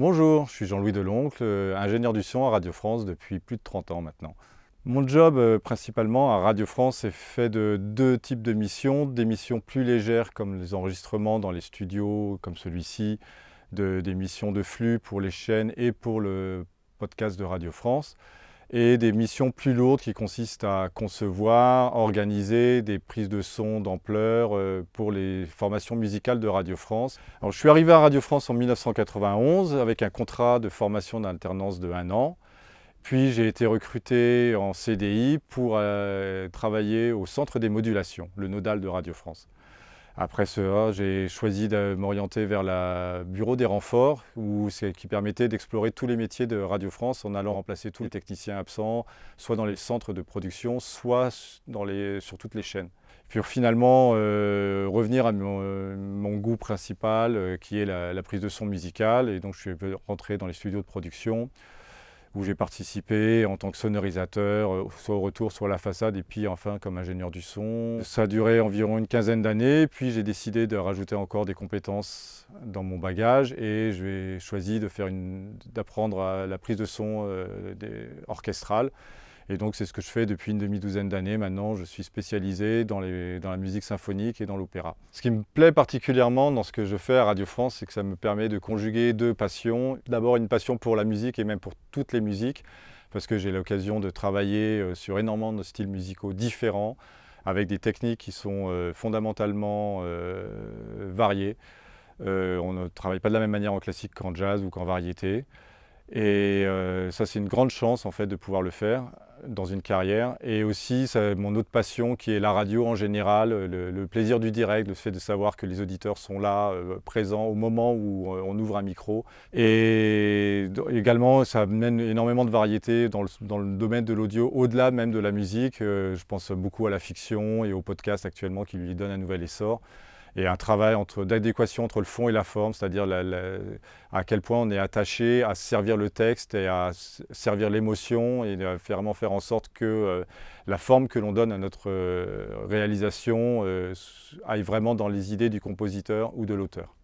Bonjour, je suis Jean-Louis Deloncle, ingénieur du son à Radio France depuis plus de 30 ans maintenant. Mon job principalement à Radio France est fait de deux types de missions. Des missions plus légères comme les enregistrements dans les studios comme celui-ci, des missions de flux pour les chaînes et pour le podcast de Radio France. Et des missions plus lourdes qui consistent à concevoir, organiser des prises de son d'ampleur pour les formations musicales de Radio France. Alors, je suis arrivé à Radio France en 1991 avec un contrat de formation d'alternance de 1 an. Puis j'ai été recruté en CDI pour travailler au Centre des modulations, le nodal de Radio France. Après cela, j'ai choisi de m'orienter vers le bureau des renforts, qui permettait d'explorer tous les métiers de Radio France en allant remplacer tous les techniciens absents, soit dans les centres de production, soit sur toutes les chaînes. Puis finalement, revenir à mon goût principal, qui est la prise de son musicale. Et donc je suis rentré dans les studios de production, où j'ai participé en tant que sonorisateur, soit au retour, soit à la façade, et puis enfin comme ingénieur du son. Ça a duré environ une quinzaine d'années, puis j'ai décidé de rajouter encore des compétences dans mon bagage, et j'ai choisi d'apprendre la prise de son orchestrale. Et donc c'est ce que je fais depuis une demi-douzaine d'années. Maintenant, je suis spécialisé dans la musique symphonique et dans l'opéra. Ce qui me plaît particulièrement dans ce que je fais à Radio France, c'est que ça me permet de conjuguer deux passions. D'abord une passion pour la musique et même pour toutes les musiques, parce que j'ai l'occasion de travailler sur énormément de styles musicaux différents, avec des techniques qui sont fondamentalement variées. On ne travaille pas de la même manière en classique qu'en jazz ou qu'en variété. Et ça, c'est une grande chance en fait de pouvoir le faire dans une carrière. Et aussi, mon autre passion qui est la radio en général, le plaisir du direct, le fait de savoir que les auditeurs sont là, présents au moment où on ouvre un micro. Et également, ça amène énormément de variété dans le domaine de l'audio, au-delà même de la musique. Je pense beaucoup à la fiction et au podcast actuellement qui lui donne un nouvel essor. Et un travail d'adéquation entre le fond et la forme, c'est-à-dire à quel point on est attaché à servir le texte et à servir l'émotion et vraiment faire en sorte que la forme que l'on donne à notre réalisation aille vraiment dans les idées du compositeur ou de l'auteur.